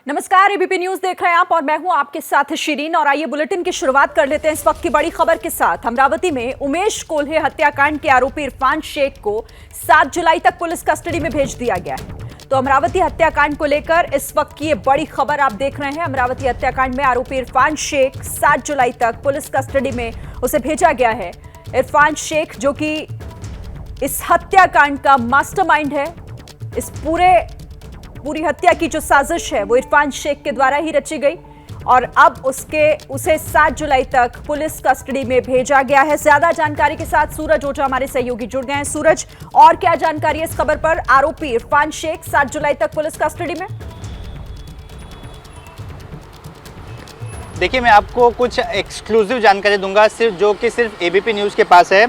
नमस्कार, ABP news देख रहे हैं आप और मैं हूं आपके साथ शिरीन। और आइए बुलेटिन की शुरुआत कर लेते हैं इस वक्त की बड़ी खबर के साथ। अमरावती में उमेश कोल्हे हत्याकांड के आरोपी इरफान शेख को 7 जुलाई तक पुलिस कस्टडी में भेज दिया गया है। तो अमरावती हत्याकांड को लेकर इस वक्त की ये बड़ी खबर आप देख रहे हैं। अमरावती हत्याकांड में आरोपी इरफान शेख 7 जुलाई तक पुलिस कस्टडी में उसे भेजा गया है। इरफान शेख जो कि इस हत्याकांड का मास्टरमाइंड है, इस पूरी हत्या की जो साजिश है वो इरफान शेख के द्वारा ही रची गई और अब उसे 7 जुलाई तक पुलिस कस्टडी में भेजा गया है। ज्यादा जानकारी के साथ सूरज ओझा हमारे सहयोगी जुड़ गए हैं। सूरज, और क्या जानकारी है इस खबर पर? आरोपी इरफान शेख 7 जुलाई तक पुलिस कस्टडी में। देखिए, मैं आपको कुछ एक्सक्लूसिव जानकारी दूंगा सिर्फ एबीपी न्यूज़ के पास है।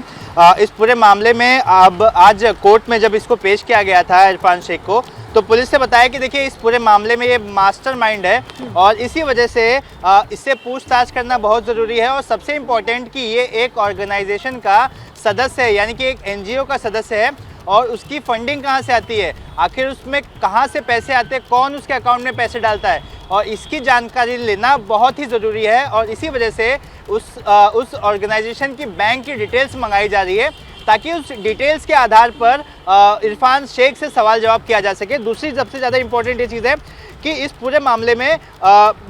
इस पूरे मामले में अब आज कोर्ट में जब इसको पेश किया गया था इरफान शेख को, तो पुलिस से बताया कि देखिए इस पूरे मामले में ये मास्टरमाइंड है और इसी वजह से इससे पूछताछ करना बहुत ज़रूरी है। और सबसे इम्पोर्टेंट कि ये एक ऑर्गेनाइजेशन का सदस्य है, यानी कि एक एनजीओ का सदस्य है और उसकी फंडिंग कहाँ से आती है, आखिर उसमें कहाँ से पैसे आते हैं, कौन उसके अकाउंट में पैसे डालता है, और इसकी जानकारी लेना बहुत ही ज़रूरी है। और इसी वजह से उस ऑर्गेनाइजेशन की बैंक की डिटेल्स मंगाई जा रही है ताकि उस डिटेल्स के आधार पर इरफान शेख से सवाल जवाब किया जा सके। दूसरी सबसे ज़्यादा इम्पोर्टेंट ये चीज़ है कि इस पूरे मामले में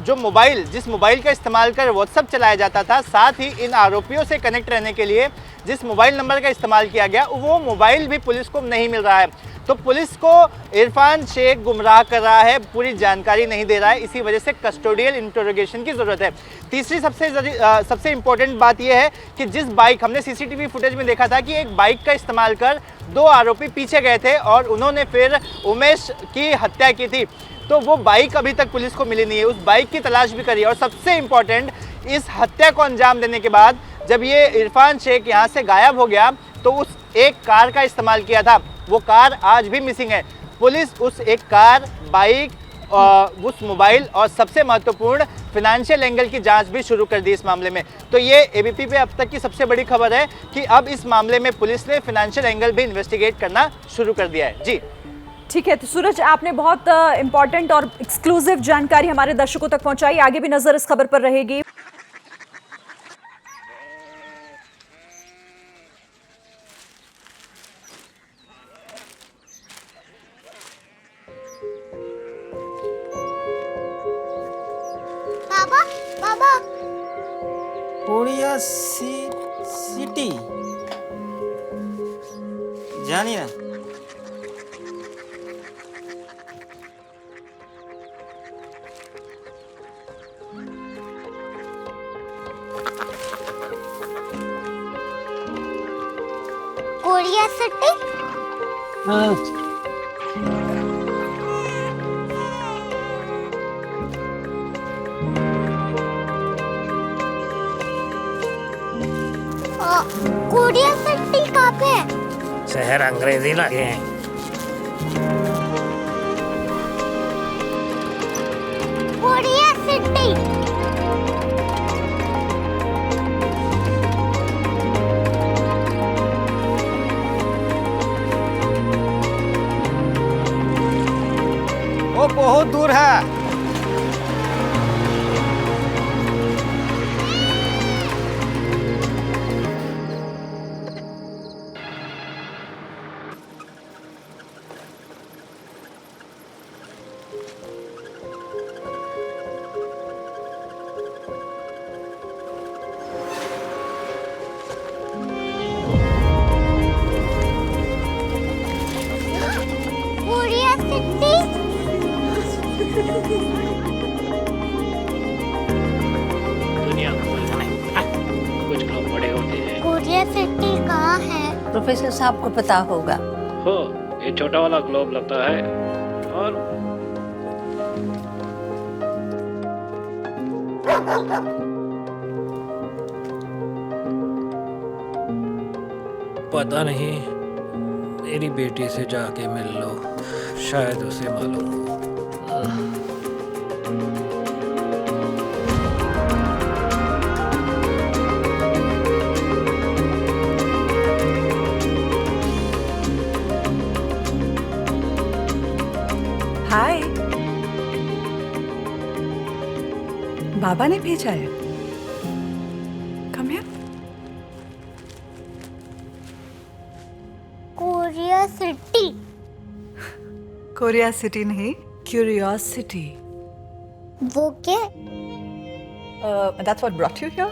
जिस मोबाइल का इस्तेमाल कर व्हाट्सएप चलाया जाता था, साथ ही इन आरोपियों से कनेक्ट रहने के लिए जिस मोबाइल नंबर का इस्तेमाल किया गया, वो मोबाइल भी पुलिस को नहीं मिल रहा है। तो पुलिस को इरफान शेख गुमराह कर रहा है, पूरी जानकारी नहीं दे रहा है, इसी वजह से कस्टोडियल इंटरोगेशन की ज़रूरत है। तीसरी सबसे इम्पोर्टेंट बात यह है कि जिस बाइक, हमने सीसीटीवी फुटेज में देखा था कि एक बाइक का इस्तेमाल कर 2 आरोपी पीछे गए थे और उन्होंने फिर उमेश की हत्या की थी। तो वो बाइक अभी तक पुलिस को मिली नहीं है, उस बाइक की तलाश भी करी है। और सबसे इम्पोर्टेंट, इस हत्या को अंजाम देने के बाद जब ये इरफान शेख यहाँ से गायब हो गया तो उस एक कार का इस्तेमाल किया था, वो कार आज भी मिसिंग है। पुलिस उस एक कार, बाइक, उस मोबाइल और सबसे महत्वपूर्ण फिनेंशियल एंगल की जांच भी शुरू कर दी इस मामले में। तो ये एबीपी पे अब तक की सबसे बड़ी खबर है कि अब इस मामले में पुलिस ने फिनेंशियल एंगल भी इन्वेस्टिगेट करना शुरू कर दिया है। जी ठीक है, तो सूरज, आपने बहुत इंपॉर्टेंट और एक्सक्लूसिव जानकारी हमारे दर्शकों तक पहुंचाई। आगे भी नजर इस खबर पर रहेगी। बाबा बाबा कोरिया सिटी जानिए ना। Korea city. कोरिया सिटी कहाँ पे है? शहर अंग्रेजी लगे हैं। Korea city. वो बहुत दूर है। Korea city. दुनिया कुछ लोग बड़े होते हैं। कोरिया सिटी कहाँ है? प्रोफेसर साहब को पता होगा। हो, ये छोटा वाला ग्लोब लगता है और पता नहीं, मेरी बेटी से जाके मिल लो, शायद उसे मालूम हो। हाय। बाबा ने भेजा है। Come here. Korea city. Korea city नहीं, क्यूरियोसिटी। वो क्या? That's what brought you here?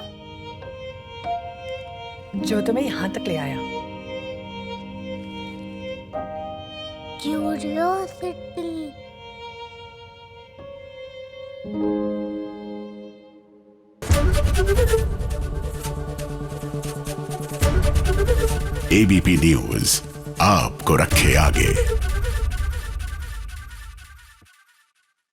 जो तुम्हें यहाँ तक ले आया। क्यूरियोसिटी। एबीपी न्यूज आपको रखे आगे।